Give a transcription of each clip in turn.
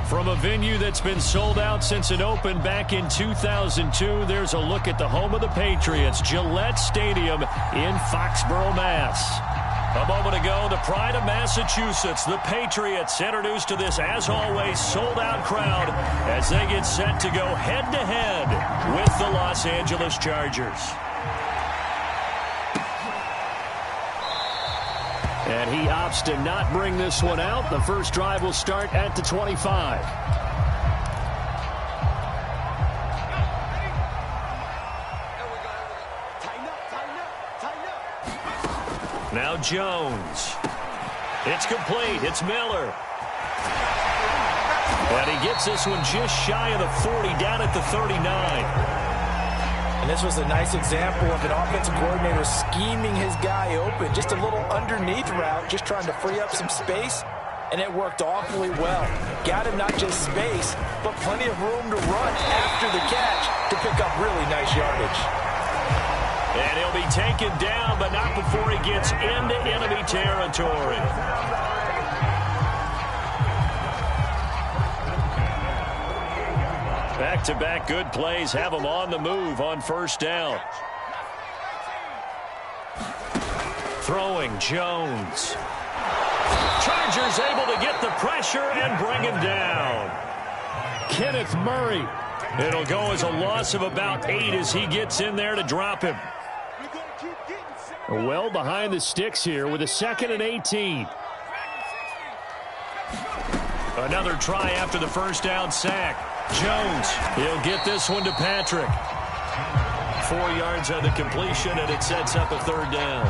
From a venue that's been sold out since it opened back in 2002, there's a look at the home of the Patriots, Gillette Stadium in Foxborough, Mass. A moment ago, the pride of Massachusetts, the Patriots, introduced to this, as always, sold-out crowd as they get set to go head-to-head with the Los Angeles Chargers. And he opts to not bring this one out. The first drive will start at the 25. Now Jones. It's complete. It's Miller. And he gets this one just shy of the 40, down at the 39. And this was a nice example of an offensive coordinator scheming his guy open. Just a little underneath route, just trying to free up some space. And it worked awfully well. Got him not just space, but plenty of room to run after the catch to pick up really nice yardage. And he'll be taken down, but not before he gets into enemy territory. Back-to-back good plays have him on the move on first down. Throwing Jones. Chargers able to get the pressure and bring him down. Kenneth Murray. It'll go as a loss of about 8 as he gets in there to drop him. Well behind the sticks here with a 2nd and 18. Another try after the first down sack. Jones, he'll get this one to Patrick. 4 yards on the completion, and it sets up a 3rd down.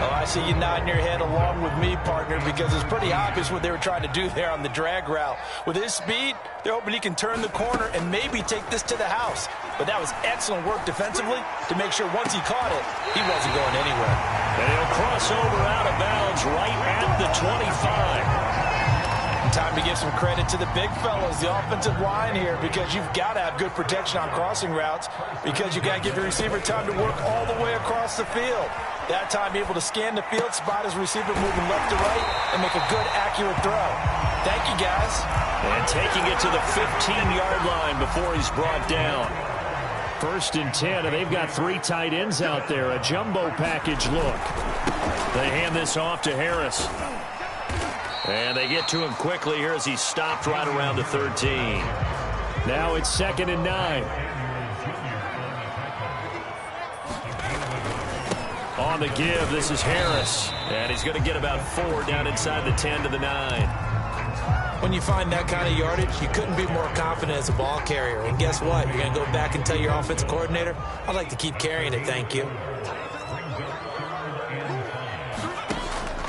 Oh, I see you nodding your head along with me, partner, because it's pretty obvious what they were trying to do there on the drag route. With his speed, they're hoping he can turn the corner and maybe take this to the house. But that was excellent work defensively to make sure once he caught it, he wasn't going anywhere. And he'll cross over out of bounds right at the 25. Time to give some credit to the big fellas, the offensive line here, because you've got to have good protection on crossing routes because you've got to give your receiver time to work all the way across the field. That time able to scan the field, spot his receiver moving left to right, and make a good, accurate throw. Thank you, guys. And taking it to the 15-yard line before he's brought down. 1st and 10, and they've got 3 tight ends out there. A jumbo package look. They hand this off to Harris. And they get to him quickly here as he's stopped right around the 13. Now it's 2nd and 9. On the give, this is Harris. And he's going to get about 4 down inside the 10 to the 9. When you find that kind of yardage, you couldn't be more confident as a ball carrier. And guess what? You're going to go back and tell your offensive coordinator, I'd like to keep carrying it, thank you.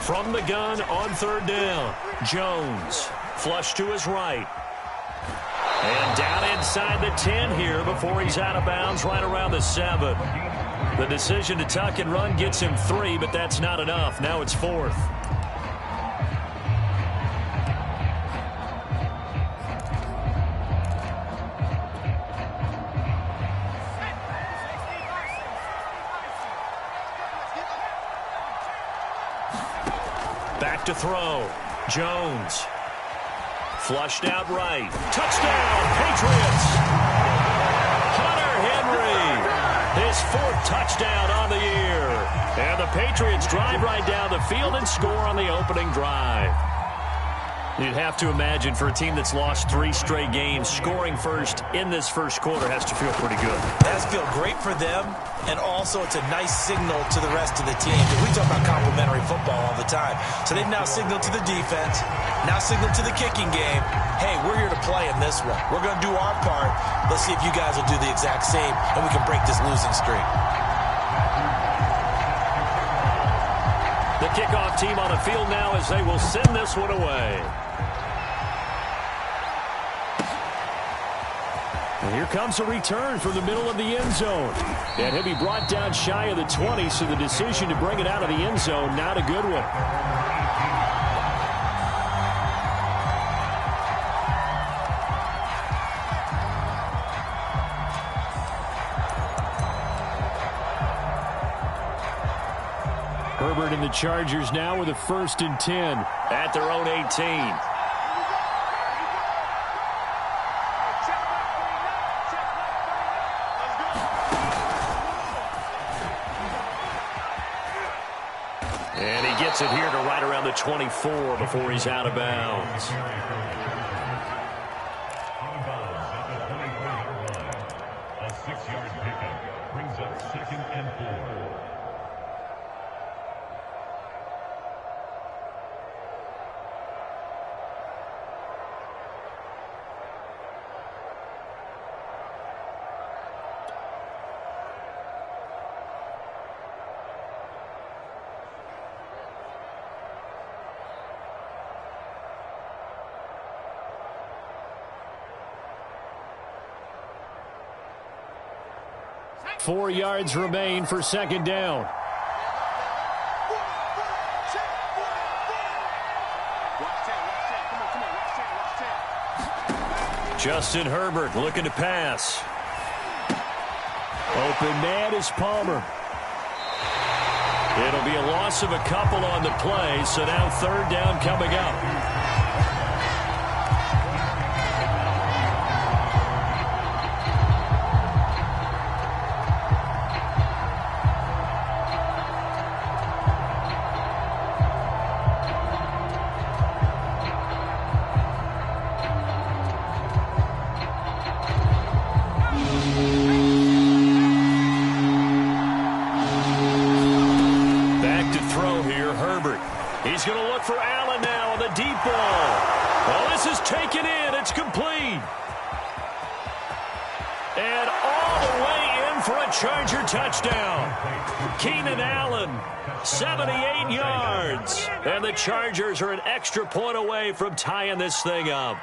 From the gun on 3rd down, Jones, flush to his right. And down inside the 10 here before he's out of bounds right around the 7. The decision to tuck and run gets him 3, but that's not enough. Now it's 4th. Back to throw. Jones. Flushed out right. Touchdown, Patriots. Hunter Henry. His 4th touchdown on the year. And the Patriots drive right down the field and score on the opening drive. You'd have to imagine for a team that's lost 3 straight games, scoring first in this first quarter has to feel pretty good. It has to feel great for them, and also it's a nice signal to the rest of the team. We talk about complementary football all the time. So they've now signaled to the defense, now signaled to the kicking game, hey, we're here to play in this one. We're going to do our part. Let's see if you guys will do the exact same, and we can break this losing streak. The kickoff team on the field now as they will send this one away. And here comes a return from the middle of the end zone. And he'll be brought down shy of the 20, so the decision to bring it out of the end zone, not a good one. Herbert and the Chargers now with a 1st and 10 at their own 18. And he gets it here to right around the 24 before he's out of bounds. A 6-yard pickup brings up 2nd and 4. Four yards remain for 2nd down. Justin Herbert looking to pass. Open man is Palmer. It'll be a loss of a couple on the play, so now 3rd down coming up. He's going to look for Allen now on the deep ball. Well, this is taken in. It's complete. And all the way in for a Charger touchdown. Keenan Allen, 78 yards. And the Chargers are an extra point away from tying this thing up.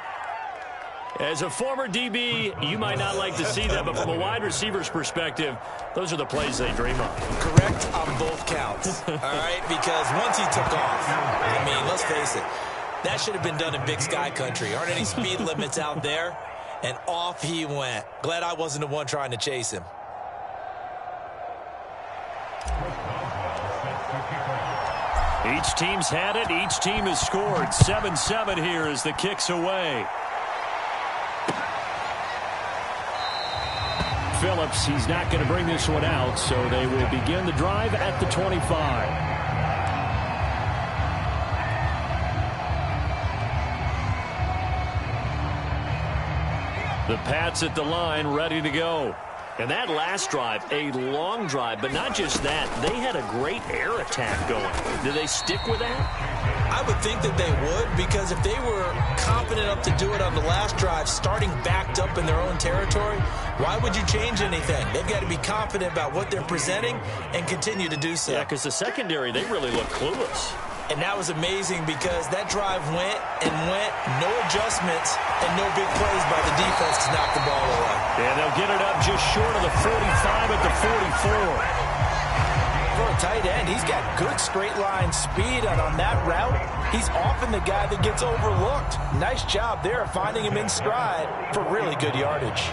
As a former DB, you might not like to see that, but from a wide receiver's perspective, those are the plays they dream of. Correct on both counts, all right? Because once he took off, I mean, let's face it, that should have been done in Big Sky country. Aren't any speed limits out there? And off he went. Glad I wasn't the one trying to chase him. Each team's had it. Each team has scored. 7-7 here as the kick's away. Phillips, he's not going to bring this one out, so they will begin the drive at the 25. The Pats at the line, ready to go. And that last drive, a long drive, but not just that. They had a great air attack going. Do they stick with that? I would think that they would, because if they were confident enough to do it on the last drive, starting backed up in their own territory, why would you change anything? They've got to be confident about what they're presenting and continue to do so. Yeah, because the secondary, they really look clueless. And that was amazing because that drive went and went, no adjustments, and no big plays by the defense to knock the ball away. And they'll get it up just short of the 45 at the 44. For a tight end, he's got good straight line speed, and on that route, he's often the guy that gets overlooked. Nice job there finding him in stride for really good yardage.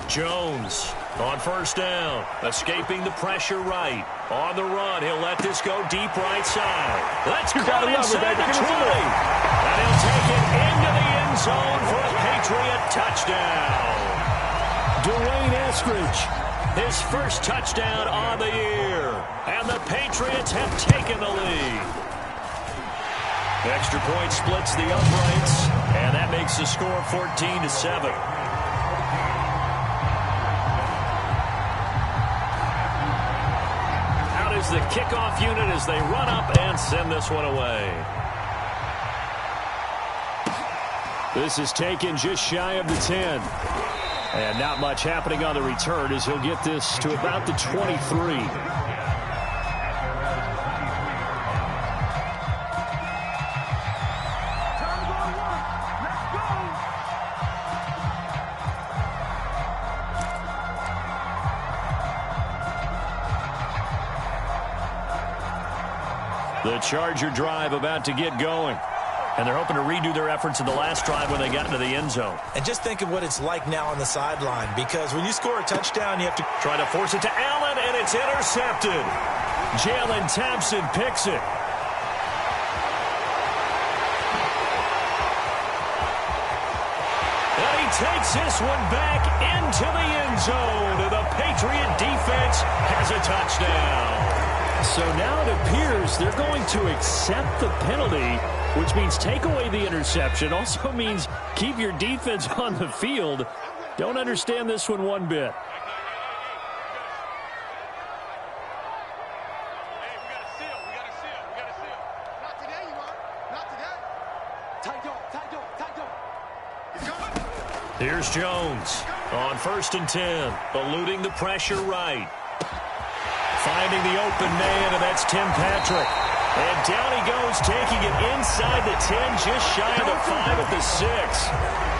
Jones on 1st down, escaping the pressure right. On the run, he'll let this go deep right side. Let's go inside the 20. And he'll take it into the end zone for a Patriot touchdown. Dwayne Eskridge, his first touchdown on the year. And the Patriots have taken the lead. Extra point splits the uprights, and that makes the score 14-7. The kickoff unit as they run up and send this one away. This is taken just shy of the 10. And not much happening on the return as he'll get this to about the 23. The Charger drive about to get going. And they're hoping to redo their efforts in the last drive when they got into the end zone. And just think of what it's like now on the sideline, because when you score a touchdown, you have to try to force it to Allen, and it's intercepted. Jalen Thompson picks it. And he takes this one back into the end zone. And the Patriot defense has a touchdown. So now it appears they're going to accept the penalty, which means take away the interception. Also means keep your defense on the field. Don't understand this one bit. Here's Jones on 1st and 10, eluding the pressure right. Finding the open man, and that's Tim Patrick. And down he goes, taking it inside the 10, just shy of the 5 at the 6.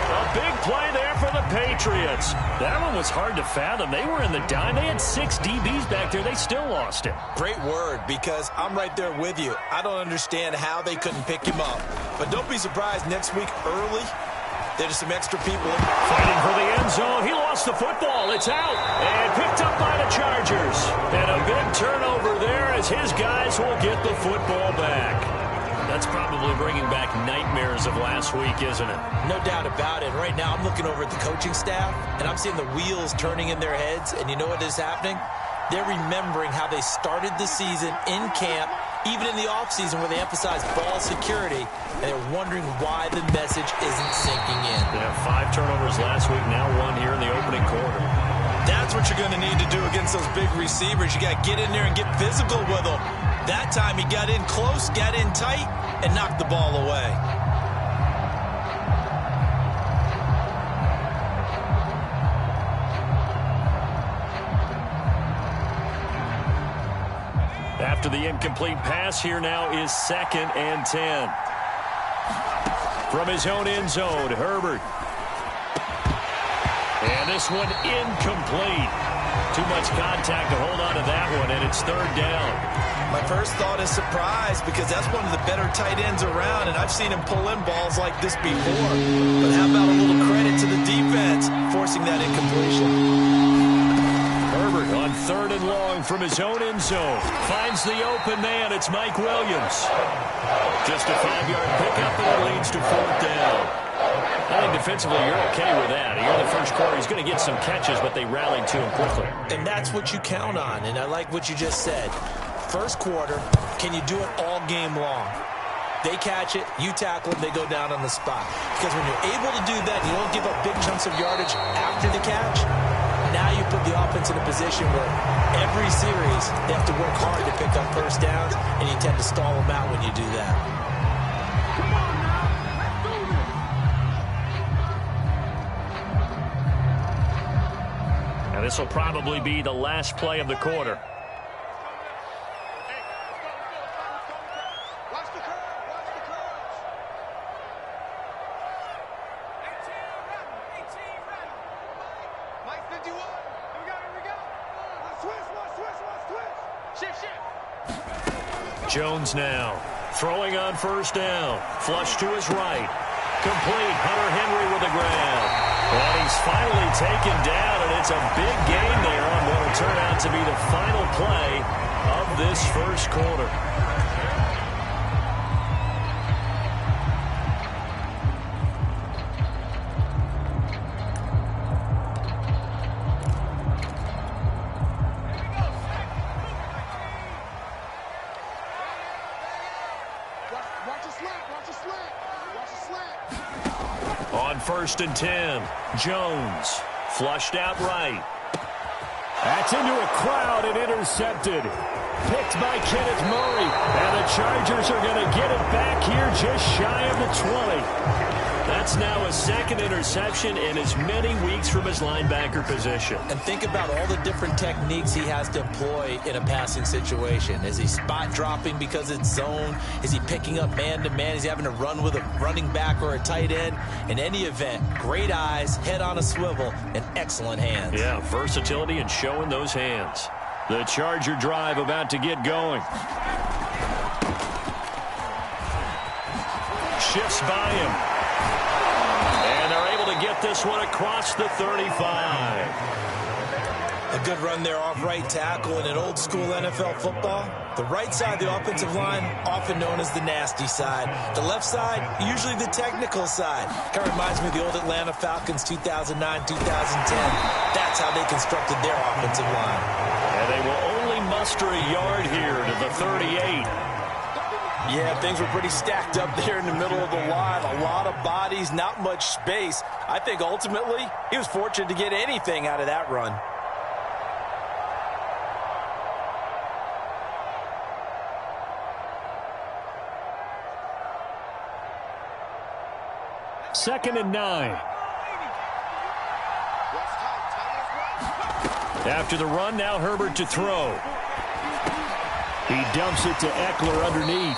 A big play there for the Patriots. That one was hard to fathom. They were in the dime. They had 6 DBs back there. They still lost it. Great word, because I'm right there with you. I don't understand how they couldn't pick him up. But don't be surprised next week early, there's some extra people fighting for the end zone. He lost the football. It's out and picked up by the Chargers. And a big turnover there as his guys will get the football back. That's probably bringing back nightmares of last week, isn't it? No doubt about it. Right now I'm looking over at the coaching staff, and I'm seeing the wheels turning in their heads. And you know what is happening? They're remembering how they started the season in camp, even in the offseason where they emphasized ball security, and they're wondering why the message isn't sinking in. They have 5 turnovers last week, now 1 here in the opening quarter. That's what you're going to need to do against those big receivers. You got to get in there and get physical with them. That time he got in close, got in tight, and knocked the ball away. After the incomplete pass, here now is 2nd and 10. From his own end zone, Herbert. And this one incomplete. Too much contact to hold on to that one, and it's 3rd down. My first thought is surprise, because that's one of the better tight ends around, and I've seen him pull in balls like this before. But how about a little credit to the defense forcing that incompletion? Herbert on 3rd and long from his own end zone. Finds the open man. It's Mike Williams. Just a 5-yard pickup, and it leads to 4th down. I think defensively you're okay with that. Here in the first quarter, he's going to get some catches, but they rallied to him quickly. And that's what you count on, and I like what you just said. First quarter, can you do it all game long? They catch it, you tackle them, they go down on the spot. Because when you're able to do that, you don't give up big chunks of yardage after the catch. Now you put the offense in a position where every series they have to work hard to pick up first downs, and you tend to stall them out when you do that. Now this will probably be the last play of the quarter. Jones now throwing on 1st down. Flush to his right. Complete. Hunter Henry with the grab. And he's finally taken down, and it's a big gain there on what will turn out to be the final play of this first quarter. On 1st and 10, Jones flushed out right. That's into a crowd and intercepted. Picked by Kenneth Murray. And the Chargers are going to get it back here just shy of the 20. That's now a 2nd interception in as many weeks from his linebacker position. And think about all the different techniques he has to employ in a passing situation. Is he spot dropping because it's zone? Is he picking up man-to-man? Is he having to run with a running back or a tight end? In any event, great eyes, head on a swivel, and excellent hands. Yeah, versatility and showing those hands. The Charger drive about to get going. Shifts by him. And they're able to get this one across the 35. A good run there off right tackle in an old-school NFL football. The right side of the offensive line, often known as the nasty side. The left side, usually the technical side. Kind of reminds me of the old Atlanta Falcons 2009-2010. That's how they constructed their offensive line. And they will only muster a yard here to the 38. Yeah, things were pretty stacked up there in the middle of the line. A lot of bodies, not much space. I think ultimately he was fortunate to get anything out of that run. Second and 9. After the run, now Herbert to throw. He dumps it to Eckler underneath.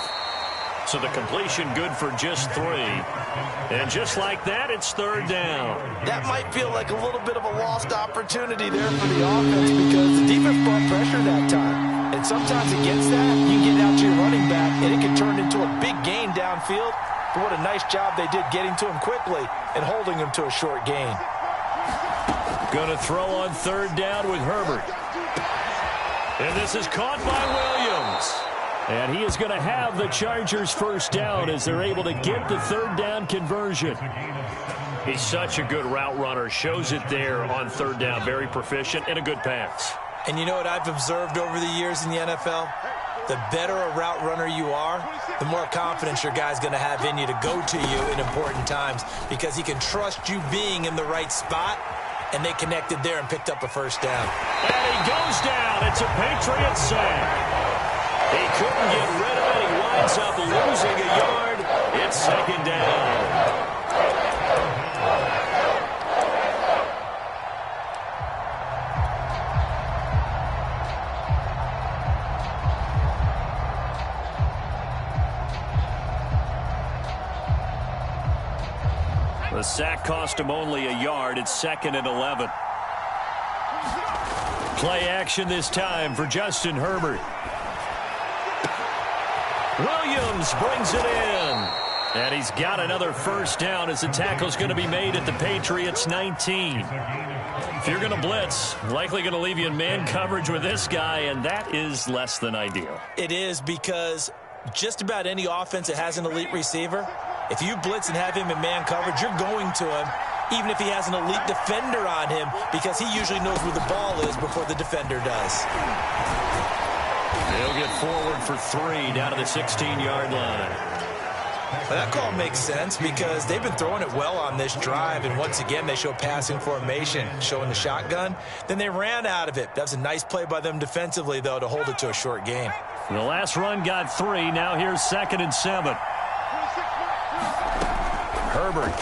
So the completion good for just 3. And just like that, it's third down. That might feel like a little bit of a lost opportunity there for the offense because the defense brought pressure that time. And sometimes against that, you get out to your running back, and it can turn into a big gain downfield. But what a nice job they did getting to him quickly and holding him to a short gain. Going to throw on third down with Herbert. And this is caught by Williams. And he is going to have the Chargers first down as they're able to get the third down conversion. He's such a good route runner. Shows it there on third down. Very proficient and a good pass. And you know what I've observed over the years in the NFL? The better a route runner you are, the more confidence your guy's going to have in you to go to you in important times because he can trust you being in the right spot, and they connected there and picked up a first down. And he goes down. It's a Patriots sack. He couldn't get rid of it. He winds up losing a yard. It's second down. The sack cost him only a yard. It's second and 11. Play action this time for Justin Herbert. Williams brings it in. And he's got another first down as the tackle's going to be made at the Patriots 19. If you're going to blitz, likely going to leave you in man coverage with this guy, and that is less than ideal. It is because just about any offense that has an elite receiver, if you blitz and have him in man coverage, you're going to him, even if he has an elite defender on him, because he usually knows where the ball is before the defender does. He'll get forward for 3 down to the 16-yard line. Well, that call makes sense because they've been throwing it well on this drive, and once again they show passing formation, showing the shotgun. Then they ran out of it. That was a nice play by them defensively, though, to hold it to a short gain. The last run got 3. Now here's second and 7. Herbert.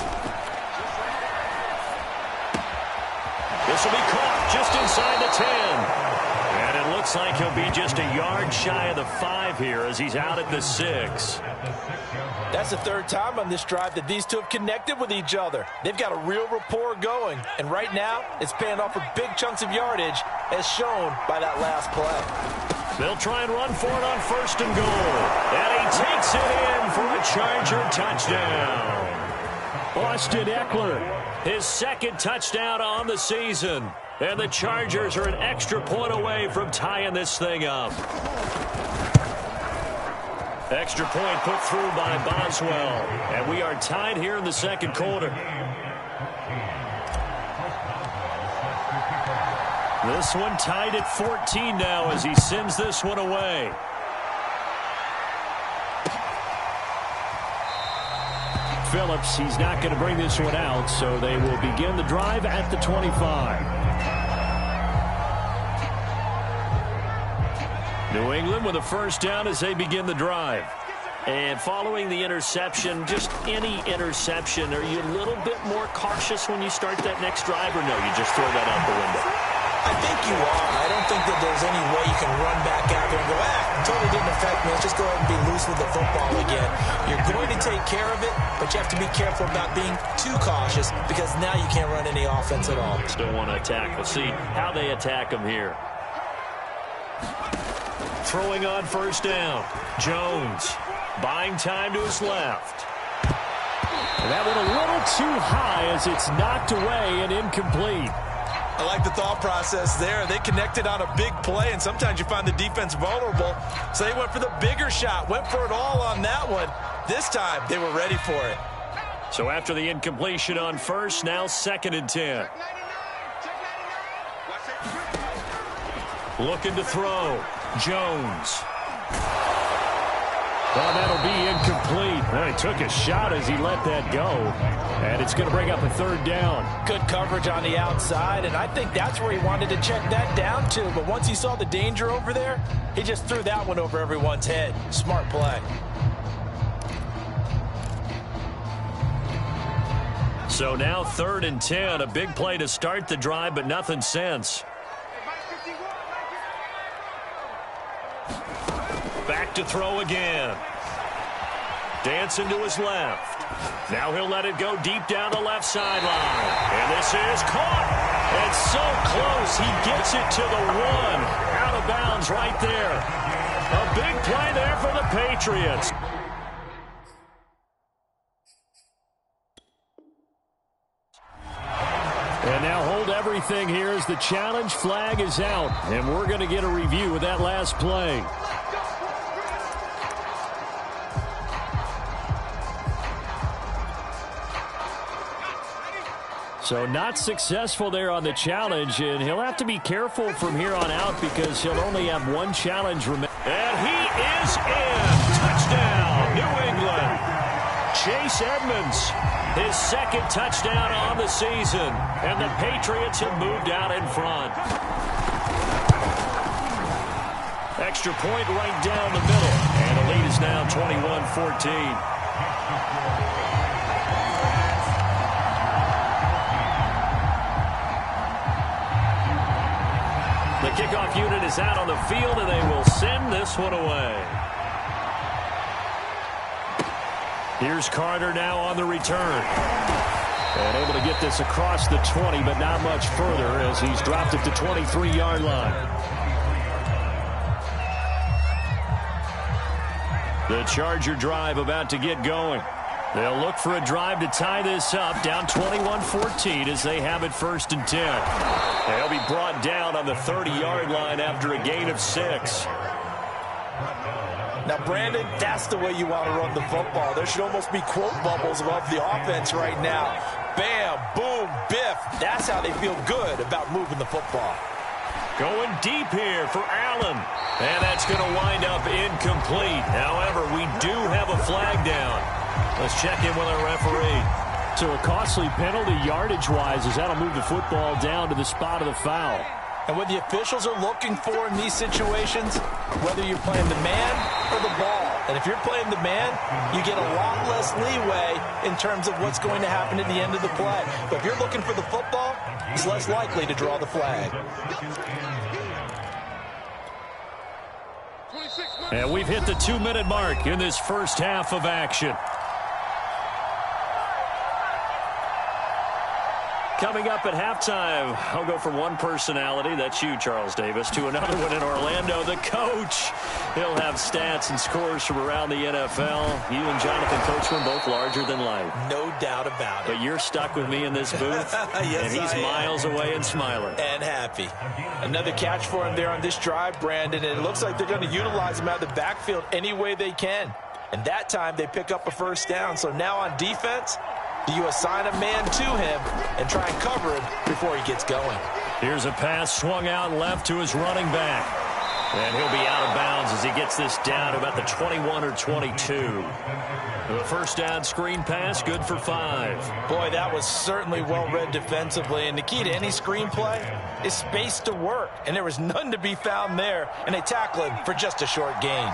This will be caught just inside the 10. And it looks like he'll be just a yard shy of the 5 here as he's out at the 6. That's the third time on this drive that these two have connected with each other. They've got a real rapport going. And right now, it's paying off for big chunks of yardage, as shown by that last play. They'll try and run for it on first and goal. And he takes it in for a Charger touchdown. Austin Eckler, his second touchdown on the season. And the Chargers are an extra point away from tying this thing up. Extra point put through by Boswell. And we are tied here in the second quarter. This one tied at 14 now as he sends this one away. Phillips, he's not going to bring this one out, so they will begin the drive at the 25. New England with a first down as they begin the drive. And following the interception, just any interception, are you a little bit more cautious when you start that next drive, or no, you just throw that out the window? I think you are. I don't think that there's any way you can run back out there and go, it totally didn't affect me. Let's just go ahead and be loose with the football again. You're going to take care of it, but you have to be careful about being too cautious because now you can't run any offense at all. Still want to attack. We'll see how they attack him here. Throwing on first down. Jones buying time to his left. And that one a little too high as it's knocked away and incomplete. I like the thought process there. They connected on a big play, and sometimes you find the defense vulnerable. So they went for the bigger shot, went for it all on that one. This time, they were ready for it. So after the incompletion on first, now 2nd and 10. Looking to throw. Jones. Well, that'll be incomplete. Well, he took a shot as he let that go. And it's going to bring up a 3rd down. Good coverage on the outside, and I think that's where he wanted to check that down to. But once he saw the danger over there, he just threw that one over everyone's head. Smart play. So now 3rd and 10. A big play to start the drive, but nothing since. Back to throw again. Dancing to his left. Now he'll let it go deep down the left sideline. And this is caught. And so close. He gets it to the 1. Out of bounds right there. A big play there for the Patriots. And now hold everything here as the challenge flag is out. And we're going to get a review of that last play. So not successful there on the challenge, and he'll have to be careful from here on out because he'll only have 1 challenge remaining. And he is in. Touchdown, New England. Chase Edmonds, his 2nd touchdown on the season, and the Patriots have moved out in front. Extra point right down the middle, and the lead is now 21-14. The kickoff unit is out on the field, and they will send this one away. Here's Carter now on the return. And able to get this across the 20, but not much further as he's dropped it to 23-yard line. The Charger drive about to get going. They'll look for a drive to tie this up, down 21-14 as they have it 1st and 10. They'll be brought down on the 30-yard line after a gain of 6. Now, Brandon, that's the way you want to run the football. There should almost be quote bubbles above the offense right now. Bam, boom, biff. That's how they feel good about moving the football. Going deep here for Allen. And that's going to wind up incomplete. However, we do have a flag down. Let's check in with our referee. So a costly penalty yardage-wise as that'll move the football down to the spot of the foul. And what the officials are looking for in these situations, whether you're playing the man or the ball. And if you're playing the man, you get a lot less leeway in terms of what's going to happen at the end of the play. But if you're looking for the football, it's less likely to draw the flag. And we've hit the 2-minute mark in this first half of action. Coming up at halftime, I'll go from one personality, that's you, Charles Davis, to another one in Orlando, the coach. He'll have stats and scores from around the NFL. You and Jonathan Coachman, both larger than life. No doubt about it. But you're stuck with me in this booth, yes, and he's miles away and smiling. And happy. Another catch for him there on this drive, Brandon, and it looks like they're going to utilize him out of the backfield any way they can. And that time they pick up a 1st down. So now on defense, do you assign a man to him and try and cover him before he gets going? Here's a pass swung out left to his running back. And he'll be out of bounds as he gets this down to about the 21 or 22. The 1st down screen pass, good for 5. Boy, that was certainly well-read defensively. And the key to any screen play is space to work. And there was none to be found there. And they tackle him for just a short gain.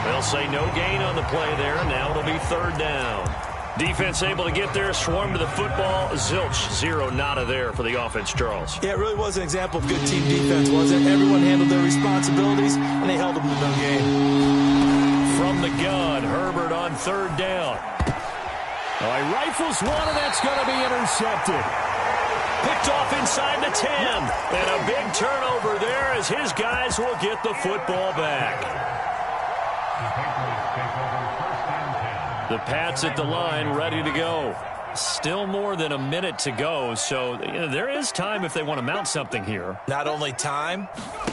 They'll say no gain on the play there, and now it'll be 3rd down. Defense able to get there, swarm to the football. Zilch, 0 nada there for the offense, Charles. Yeah, it really was an example of good team defense, wasn't it? Everyone handled their responsibilities, and they held them to no gain. From the gun, Herbert on 3rd down. All right, rifles one, and that's going to be intercepted. Picked off inside the 10. And a big turnover there as his guys will get the football back. The Pats at the line, ready to go. Still more than a minute to go, so there is time if they want to mount something here. Not only time,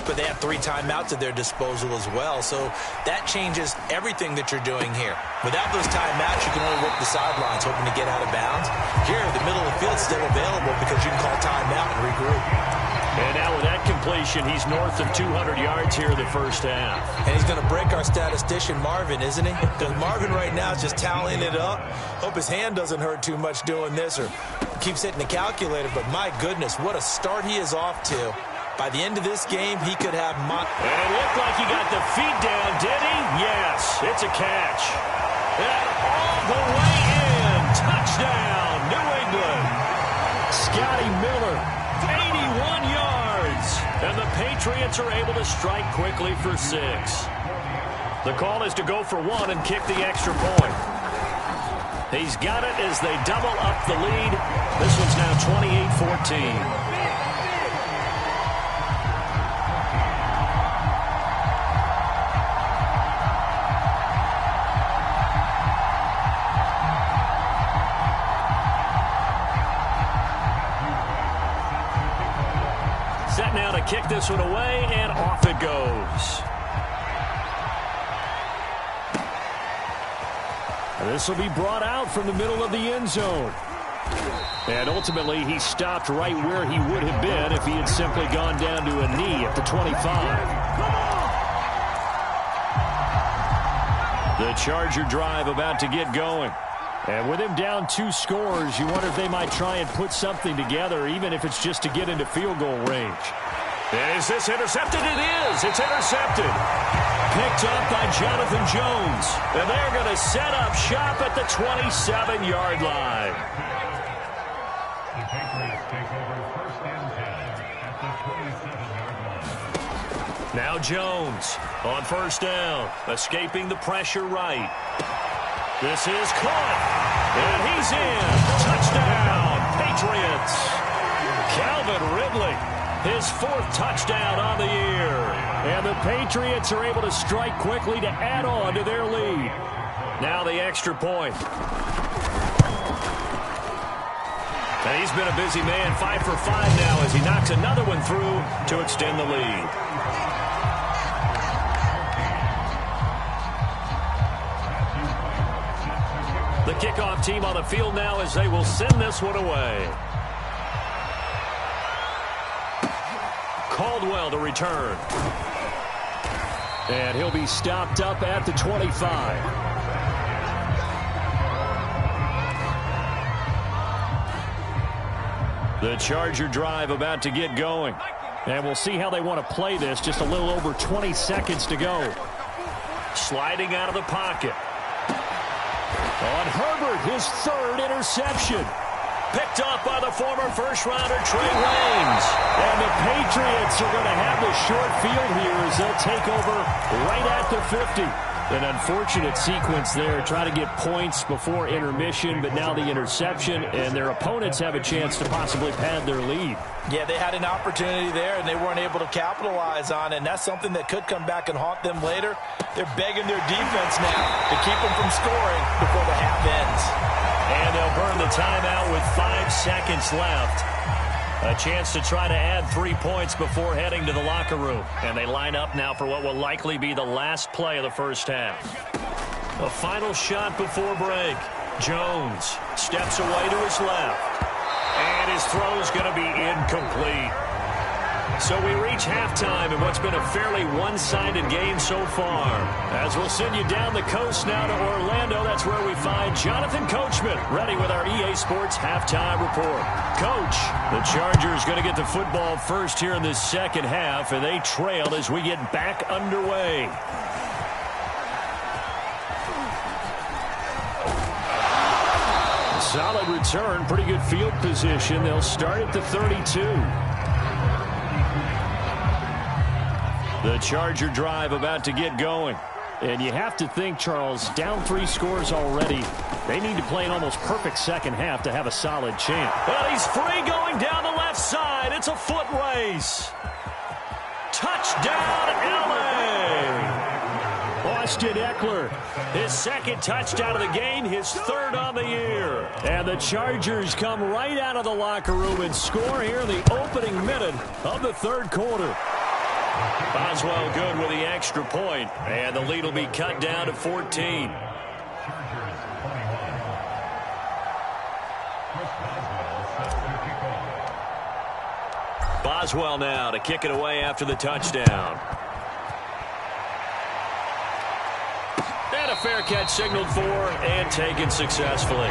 but they have 3 timeouts at their disposal as well, so that changes everything that you're doing here. Without those timeouts, you can only work the sidelines, hoping to get out of bounds. Here, the middle of the field is still available because you can call timeout and regroup. And now with that completion, he's north of 200 yards here in the first half. And he's going to break our statistician, Marvin, isn't he? Because Marvin right now is just tallying it up. Hope his hand doesn't hurt too much doing this or keeps hitting the calculator. But my goodness, what a start he is off to. By the end of this game, he could have... And it looked like he got the feet down, did he? Yes, it's a catch. And all the way in. Touchdown, New England. Scotty Miller, 81 yards. And the Patriots are able to strike quickly for 6. The call is to go for 1 and kick the extra point. He's got it as they double up the lead. This one's now 28-14. Set now to kick this one away, and off it goes. This will be brought out from the middle of the end zone. And ultimately, he stopped right where he would have been if he had simply gone down to a knee at the 25. The Charger drive about to get going. And with him down 2 scores, you wonder if they might try and put something together, even if it's just to get into field goal range. Is this intercepted? It is. It's intercepted. Picked up by Jonathan Jones. And they're going to set up shop at the 27-yard line. The Patriots take over 1st and 10 at the 27-yard line. Now Jones on 1st down, escaping the pressure right. This is caught, and he's in. Touchdown, Patriots. Calvin Ridley, his 4th touchdown on the year. And the Patriots are able to strike quickly to add on to their lead. Now the extra point. And he's been a busy man, 5 for 5 now as he knocks another one through to extend the lead. The kickoff team on the field now as they will send this one away. Caldwell to return. And he'll be stopped up at the 25. The Charger drive about to get going. And we'll see how they want to play this. Just a little over 20 seconds to go. Sliding out of the pocket. On Herbert, his 3rd interception. Picked up by the former first-rounder Trey Waynes. And the Patriots are going to have the short field here as they'll take over right at the 50. An unfortunate sequence there, trying to get points before intermission, but now the interception, and their opponents have a chance to possibly pad their lead. Yeah, they had an opportunity there, and they weren't able to capitalize on it, and that's something that could come back and haunt them later. They're begging their defense now to keep them from scoring before the half ends. And they'll burn the timeout with 5 seconds left. A chance to try to add 3 points before heading to the locker room. And they line up now for what will likely be the last play of the first half. A final shot before break. Jones steps away to his left. And his throw's going to be incomplete. So we reach halftime in what's been a fairly one-sided game so far. As we'll send you down the coast now to Orlando, that's where we find Jonathan Coachman, ready with our EA Sports Halftime Report. Coach, the Chargers going to get the football first here in this second half, and they trail as we get back underway. Solid return, pretty good field position. They'll start at the 32. The Charger drive about to get going. And you have to think, Charles, down 3 scores already. They need to play an almost perfect second half to have a solid chance. Well, he's free going down the left side. It's a foot race. Touchdown, L.A. Boy, Austin Eckler, his second touchdown of the game, his third on the year. And the Chargers come right out of the locker room and score here in the opening minute of the third quarter. Boswell good with the extra point, and the lead will be cut down to 14. Boswell now to kick it away after the touchdown. And a fair catch signaled for and taken successfully.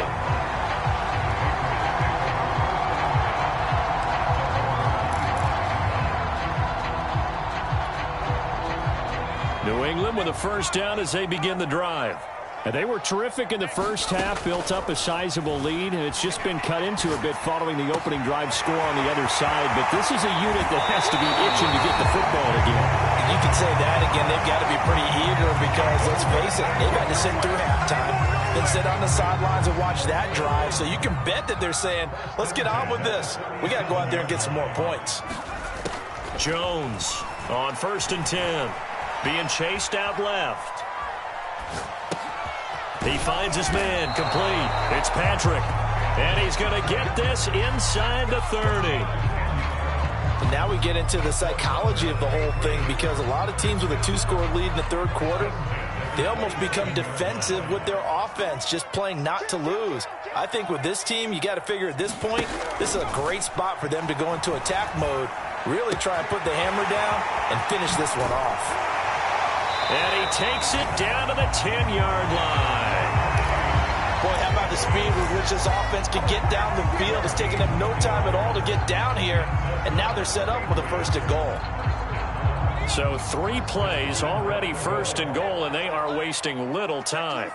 New England with a first down as they begin the drive. And they were terrific in the first half, built up a sizable lead, and it's just been cut into a bit following the opening drive score on the other side. But this is a unit that has to be itching to get the football again. You can say that again. They've got to be pretty eager because, let's face it, they've had to sit through halftime, then sit on the sidelines and watch that drive. So you can bet that they're saying, let's get on with this. We got to go out there and get some more points. Jones on 1st and 10, being chased out left. He finds his man complete. It's Patrick. And he's going to get this inside the 30. And now we get into the psychology of the whole thing because a lot of teams with a 2-score lead in the third quarter, they almost become defensive with their offense, just playing not to lose. I think with this team, you got to figure at this point, this is a great spot for them to go into attack mode, really try and put the hammer down and finish this one off. And he takes it down to the 10-yard line. Boy, how about the speed with which this offense can get down the field? It's taking them no time at all to get down here, and now they're set up with a 1st and goal. So 3 plays already 1st and goal, and they are wasting little time.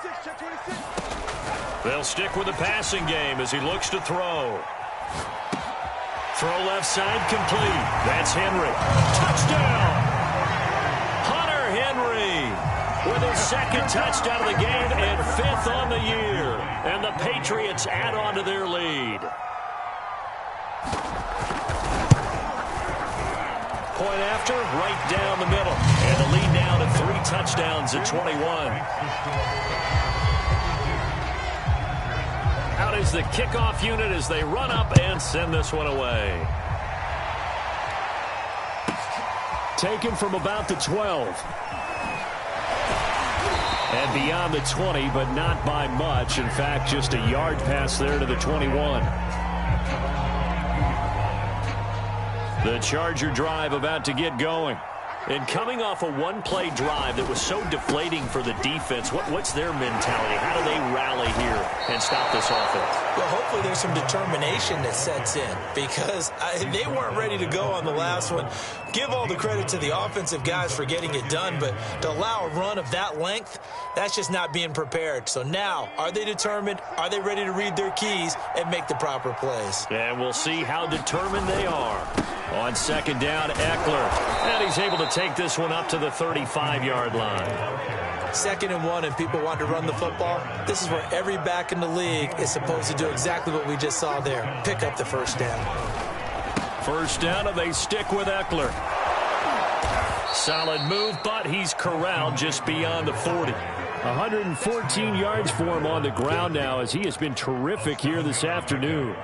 They'll stick with the passing game as he looks to throw. Throw left side complete. That's Henry. Touchdown! Henry with his second touchdown of the game and 5th on the year. And the Patriots add on to their lead. Point after, right down the middle. And the lead now to 3 touchdowns at 21. Out is the kickoff unit as they run up and send this one away. Taken from about the 12. And beyond the 20, but not by much. In fact, just a yard pass there to the 21. The Charger drive about to get going. And coming off a one-play drive that was so deflating for the defense, what's their mentality? How do they rally here and stop this offense? Well, hopefully there's some determination that sets in because they weren't ready to go on the last one. Give all the credit to the offensive guys for getting it done, but to allow a run of that length, that's just not being prepared. So now, are they determined? Are they ready to read their keys and make the proper plays? And we'll see how determined they are. On 2nd down, Eckler. And he's able to take this one up to the 35-yard line. 2nd and 1 and people want to run the football. This is where every back in the league is supposed to do exactly what we just saw there. Pick up the 1st down. 1st down and they stick with Eckler. Solid move, but he's corralled just beyond the 40. 114 yards for him on the ground now as he has been terrific here this afternoon.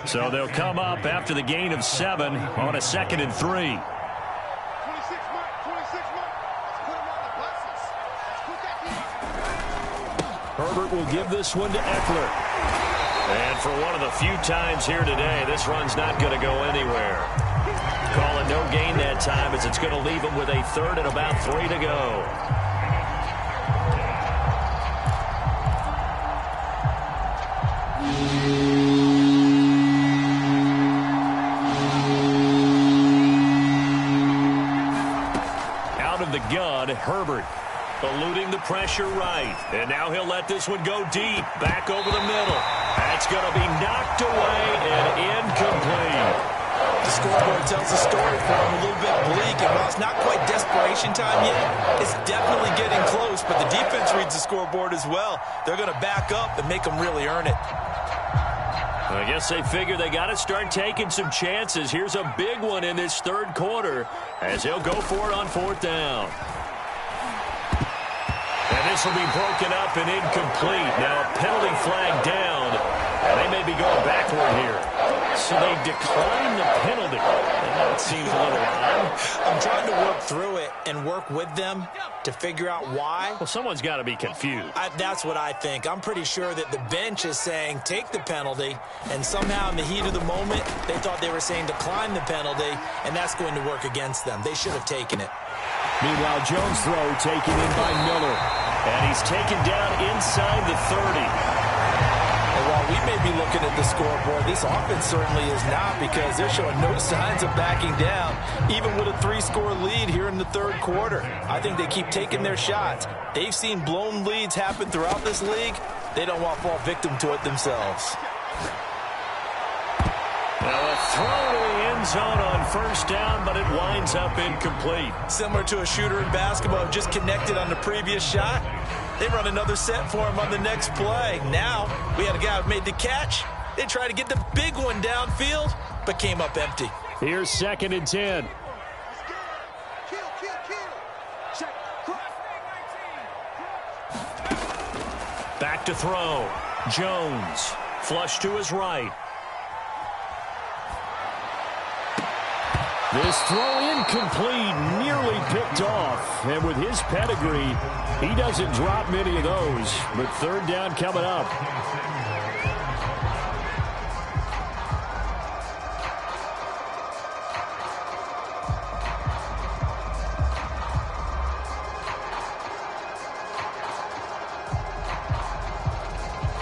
So they'll come up after the gain of 7 on a 2nd and 3. Herbert will give this one to Eckler. And for one of the few times here today, this run's not going to go anywhere. Call it no gain that time as it's going to leave him with a 3rd and about 3 to go. Out of the gun, Herbert. Eluding the pressure right. And now he'll let this one go deep. Back over the middle. That's going to be knocked away and incomplete. The scoreboard tells the story for him, a little bit bleak. And while it's not quite desperation time yet, it's definitely getting close. But the defense reads the scoreboard as well. They're going to back up and make them really earn it. I guess they figure they got to start taking some chances. Here's a big one in this 3rd quarter as he'll go for it on 4th down. This will be broken up and incomplete. Now a penalty flag down. They may be going backward here. So they decline the penalty. And that seems a little odd. I'm trying to work through it and work with them to figure out why. Well, someone's got to be confused. That's what I think. I'm pretty sure that the bench is saying take the penalty, and somehow in the heat of the moment, they thought they were saying decline the penalty, and that's going to work against them. They should have taken it. Meanwhile, Jones' throw taken in by Miller. And he's taken down inside the 30. And while we may be looking at the scoreboard, this offense certainly is not, because they're showing no signs of backing down, even with a 3-score lead here in the third quarter. I think they keep taking their shots. They've seen blown leads happen throughout this league. They don't want to fall victim to it themselves. Now a throw to the end zone on first down, but it winds up incomplete. Similar to a shooter in basketball who just connected on the previous shot. They run another set for him on the next play. Now, we had a guy who made the catch. They tried to get the big one downfield, but came up empty. Here's 2nd and 10. Back to throw. Jones. Flush to his right. This throw incomplete, nearly picked off. And with his pedigree, he doesn't drop many of those. But 3rd down coming up.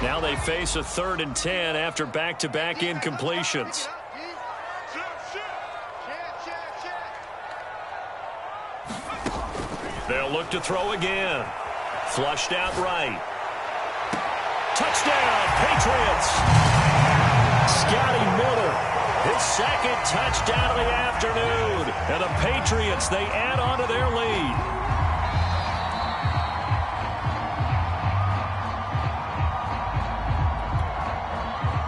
Now they face a 3rd and 10 after back-to-back incompletions. They'll look to throw again. Flushed out right. Touchdown, Patriots! Scotty Miller. His 2nd touchdown of the afternoon. And the Patriots, they add on to their lead.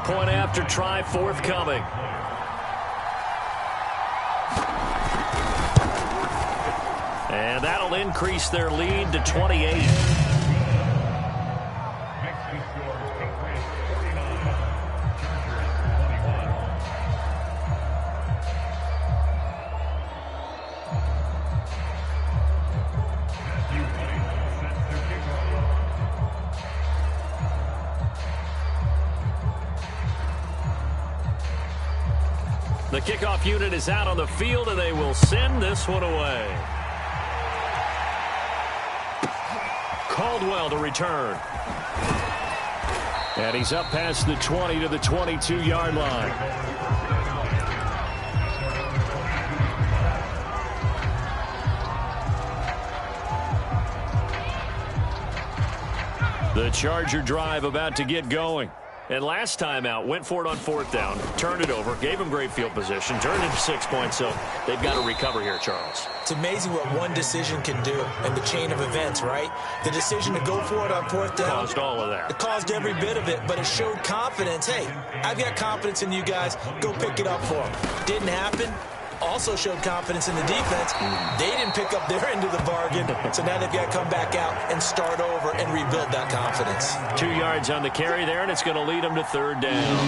Point after try forthcoming. And that'll increase their lead to 28. Next to score, Patriots 49, Chargers 21. Matthew White sets the kickoff. The kickoff unit is out on the field, and they will send this one away. Caldwell to return. And he's up past the 20 to the 22-yard line. The Charger drive about to get going. And last time out, went for it on 4th down, turned it over, gave them great field position, turned into 6 points, so they've got to recover here, Charles. It's amazing what one decision can do in the chain of events, right? The decision to go for it on 4th down. Caused all of that. It caused every bit of it, but it showed confidence. Hey, I've got confidence in you guys. Go pick it up for them. Didn't happen. Also showed confidence in the defense. They didn't pick up their end of the bargain, so now they've got to come back out and start over and rebuild that confidence. 2 yards on the carry there, and it's going to lead them to 3rd down.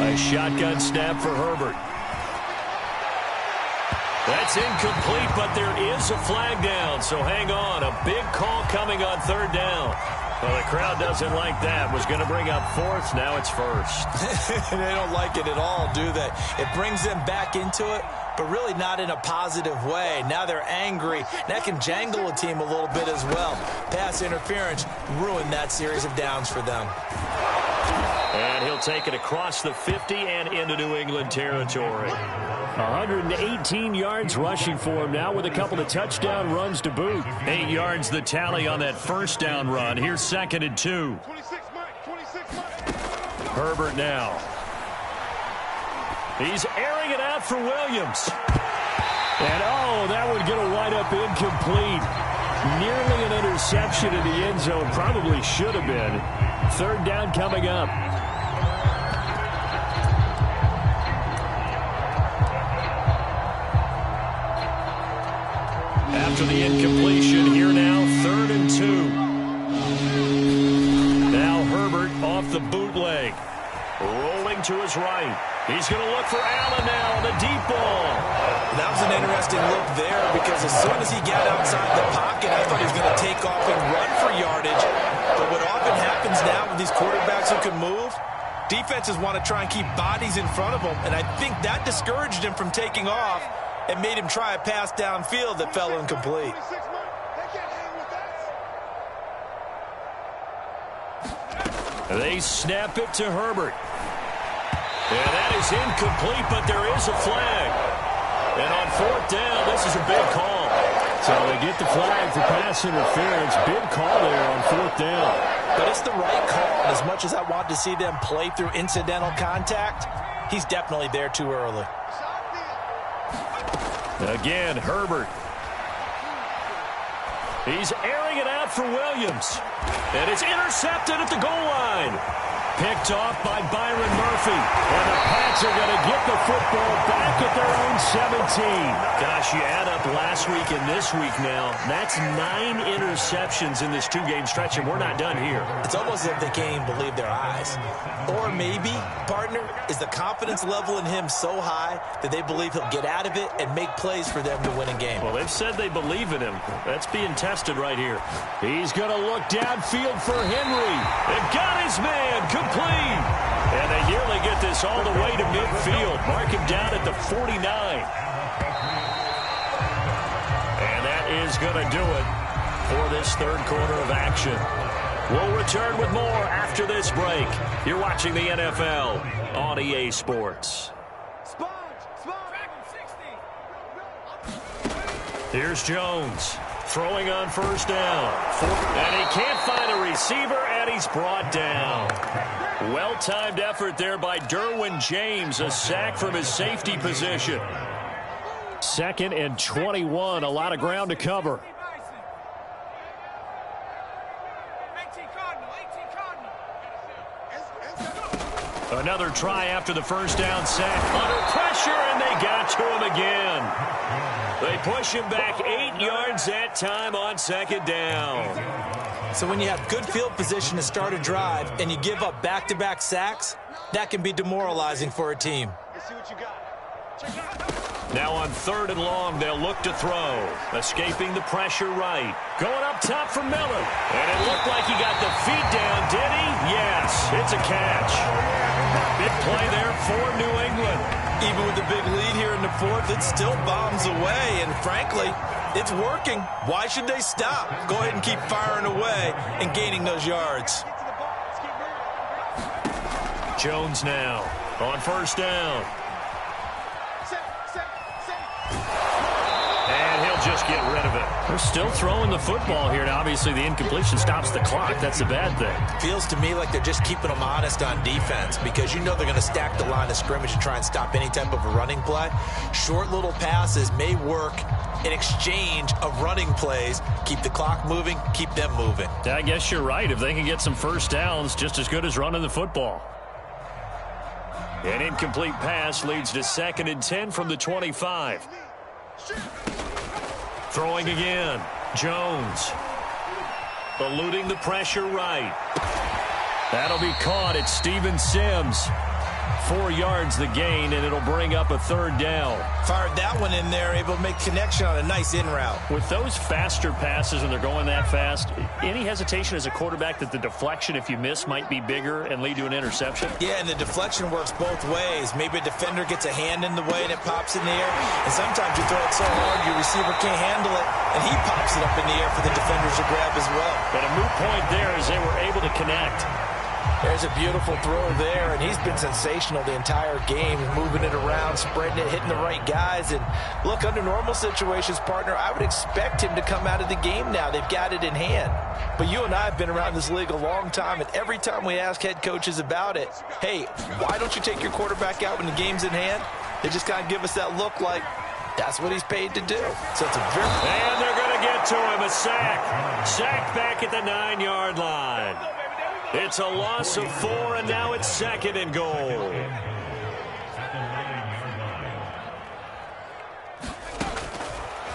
A shotgun snap for Herbert. That's incomplete, but there is a flag down, so hang on. A big call coming on 3rd down. Well, the crowd doesn't like that. Was going to bring up 4th. Now it's 1st. They don't like it at all, do they? It brings them back into it, but really not in a positive way. Now they're angry. That can jangle a team a little bit as well. Pass interference ruined that series of downs for them. And he'll take it across the 50 and into New England territory. 118 yards rushing for him now with a couple of touchdown runs to boot. 8 yards the tally on that 1st down run. Here's 2nd and 2. Herbert now. He's airing it out for Williams. And, that would get a wind-up incomplete. Nearly an interception in the end zone. Probably should have been. 3rd down coming up. After the incompletion, here now, 3rd and 2. Now Herbert off the bootleg. Rolling to his right. He's going to look for Allen now on the deep ball. That was an interesting look there because as soon as he got outside the pocket, I thought he was going to take off and run for yardage. But what often happens now with these quarterbacks who can move, defenses want to try and keep bodies in front of them, and I think that discouraged him from taking off and made him try a pass downfield that fell incomplete. They snap it to Herbert. And that is incomplete, but there is a flag. And on 4th down, this is a big call. So they get the flag for pass interference. Big call there on 4th down. But it's the right call. As much as I want to see them play through incidental contact, he's definitely there too early. Again, Herbert. He's airing it out for Williams. And it's intercepted at the goal line. Picked off by Byron Murphy. And the Pats are going to get the football back at their own 17. Gosh, you add up last week and this week now. That's 9 interceptions in this 2-game stretch, and we're not done here. It's almost as if they can't even believe their eyes. Or maybe, partner, is the confidence level in him so high that they believe he'll get out of it and make plays for them to win a game. Well, they've said they believe in him. That's being tested right here. He's going to look downfield for Henry. They've got his man complete. And they nearly get this all the way to midfield. Mark him down at the 49. And that is going to do it for this 3rd quarter of action. We'll return with more after this break. You're watching the NFL on EA Sports. Here's Jones throwing on 1st down. And he can't find a receiver, and he's brought down. Well-timed effort there by Derwin James. A sack from his safety position. 2nd and 21. A lot of ground to cover. Another try after the 1st down sack. Under pressure, and they got to him again. They push him back 8 yards that time on 2nd down. So when you have good field position to start a drive and you give up back-to-back sacks, that can be demoralizing for a team. Now on 3rd and long, they'll look to throw. Escaping the pressure right. Going up top for Miller. And it looked like he got the feet down, did he? Yes, it's a catch. Big play there for New England. Even with the big lead here in the 4th, it still bombs away. And frankly, it's working. Why should they stop? Go ahead and keep firing away and gaining those yards. Jones now on 1st down. And he'll just get rid of it. They're still throwing the football here. Now, obviously, the incompletion stops the clock. That's a bad thing. Feels to me like they're just keeping them honest on defense because you know they're going to stack the line of scrimmage and try and stop any type of a running play. Short little passes may work in exchange of running plays. Keep the clock moving, keep them moving. I guess you're right. If they can get some 1st downs, just as good as running the football. An incomplete pass leads to 2nd and 10 from the 25. Throwing again. Jones. Eluding the pressure right. That'll be caught at Steven Sims. 4 yards the gain, and it'll bring up a 3rd down. Fired that one in there, able to make connection on a nice in route. With those faster passes and they're going that fast, any hesitation as a quarterback that the deflection, if you miss, might be bigger and lead to an interception? Yeah, and the deflection works both ways. Maybe a defender gets a hand in the way and it pops in the air, and sometimes you throw it so hard your receiver can't handle it, and he pops it up in the air for the defenders to grab as well. But a moot point there as they were able to connect. There's a beautiful throw there, and he's been sensational the entire game, moving it around, spreading it, hitting the right guys. And look, under normal situations, partner, I would expect him to come out of the game now. They've got it in hand. But you and I have been around this league a long time, and every time we ask head coaches about it, hey, why don't you take your quarterback out when the game's in hand? They just kind of give us that look like that's what he's paid to do. So it's a very... And they're going to get to him, a sack. Sack back at the 9-yard line. It's a loss of 4, and now it's 2nd and goal.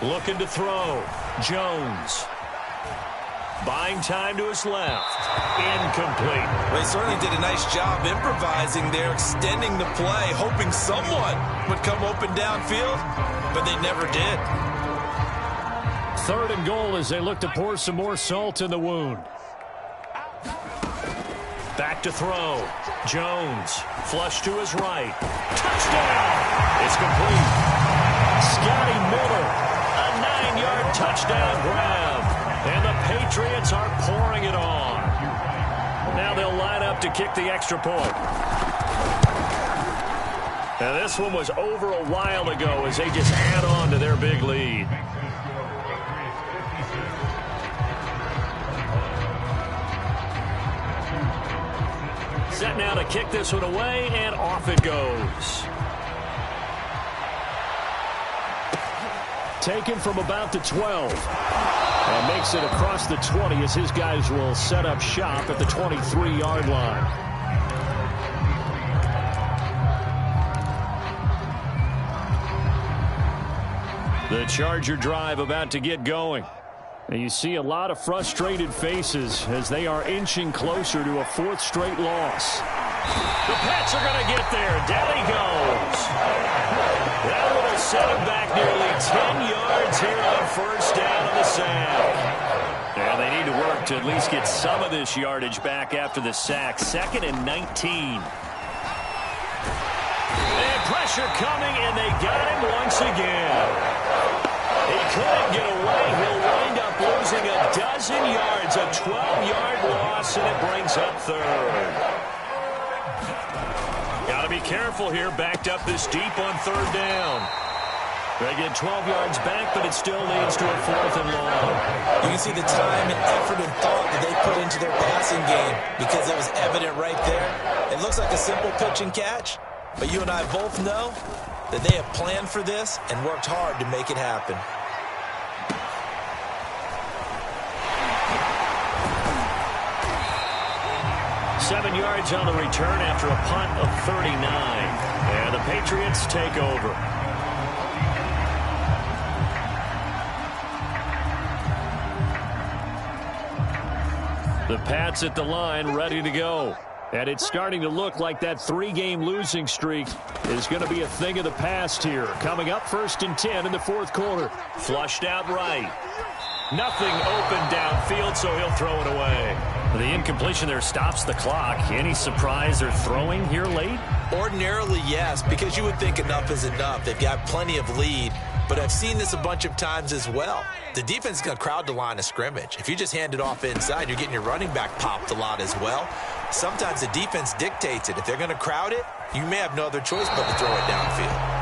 Looking to throw. Jones. Buying time to his left. Incomplete. Well, he certainly did a nice job improvising there, extending the play, hoping someone would come open downfield, but they never did. 3rd and goal as they look to pour some more salt in the wound. Back to throw. Jones. Flush to his right. Touchdown! It's complete. Scotty Miller. A 9-yard touchdown grab. And the Patriots are pouring it on. Now they'll line up to kick the extra point. Now this one was over a while ago as they just add on to their big lead. Set now to kick this one away, and off it goes. Taken from about the 12. And makes it across the 20 as his guys will set up shop at the 23-yard line. The Charger drive about to get going. And you see a lot of frustrated faces as they are inching closer to a 4th straight loss. The Pats are going to get there. Down he goes. That would have set him back nearly 10 yards here on 1st down on the sack. And they need to work to at least get some of this yardage back after the sack. 2nd and 19. And pressure coming, and they got him once again. He couldn't get away. He'll wind up losing a dozen yards. A 12-yard loss, and it brings up 3rd. Got to be careful here. Backed up this deep on 3rd down. They get 12 yards back, but it still leads to a 4th and long. You can see the time and effort and thought that they put into their passing game because it was evident right there. It looks like a simple pitch and catch, but you and I both know that they have planned for this and worked hard to make it happen. Seven yards on the return after a punt of 39. And the Patriots take over. The Pats at the line, ready to go. And it's starting to look like that 3-game losing streak is going to be a thing of the past here. Coming up 1st and 10 in the 4th quarter. Flushed out right. Nothing open downfield, so he'll throw it away. The incompletion there stops the clock. Any surprise they're throwing here late? Ordinarily, yes, because you would think enough is enough. They've got plenty of lead, but I've seen this a bunch of times as well. The defense is going to crowd the line of scrimmage. If you just hand it off inside, you're getting your running back popped a lot as well. Sometimes the defense dictates it. If they're going to crowd it, you may have no other choice but to throw it downfield.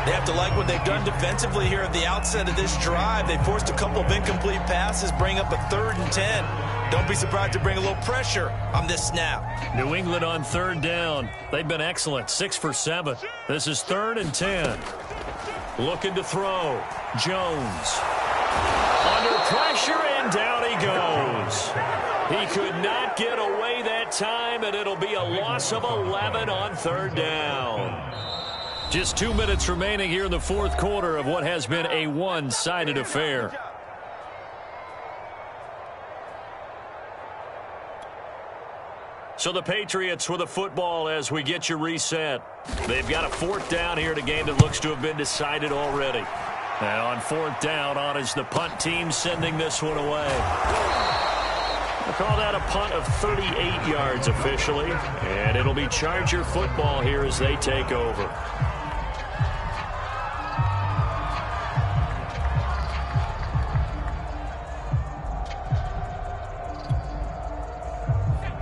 They have to like what they've done defensively here at the outset of this drive. They forced a couple of incomplete passes, bring up a 3rd and 10. Don't be surprised to bring a little pressure on this snap. New England on 3rd down. They've been excellent, 6 for 7. This is 3rd and 10. Looking to throw. Jones. Under pressure, and down he goes. He could not get away that time, and it'll be a loss of 11 on 3rd down. Just 2 minutes remaining here in the 4th quarter of what has been a one-sided affair. So the Patriots with a football as we get you reset. They've got a 4th down here in a game that looks to have been decided already. And on 4th down, on is the punt team sending this one away. We'll call that a punt of 38 yards officially. And it'll be Charger football here as they take over.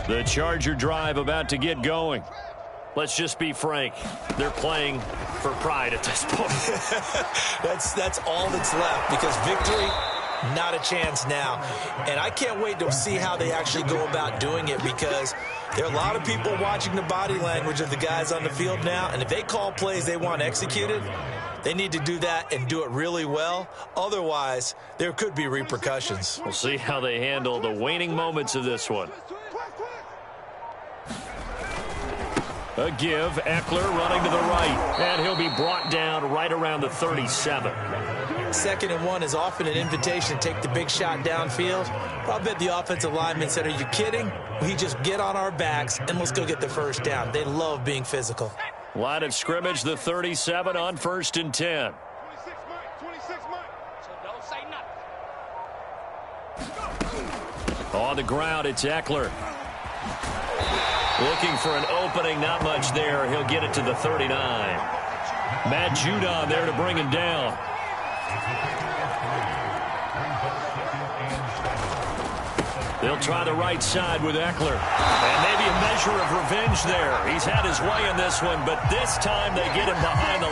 The Charger drive about to get going. Let's just be frank. They're playing for pride at this point. That's all that's left because victory, not a chance now. And I can't wait to see how they actually go about doing it because there are a lot of people watching the body language of the guys on the field now. And if they call plays they want executed, they need to do that and do it really well. Otherwise, there could be repercussions. We'll see how they handle the waning moments of this one. A give, Eckler running to the right, and he'll be brought down right around the 37. 2nd and 1 is often an invitation to take the big shot downfield. But I bet the offensive lineman said, are you kidding? We just get on our backs and let's go get the first down. They love being physical. Line of scrimmage, the 37 on 1st and 10. On the ground, it's Eckler. Looking for an opening, not much there. He'll get it to the 39. Matt Judon there to bring him down. They'll try the right side with Eckler. And maybe a measure of revenge there. He's had his way in this one, but this time they get him behind the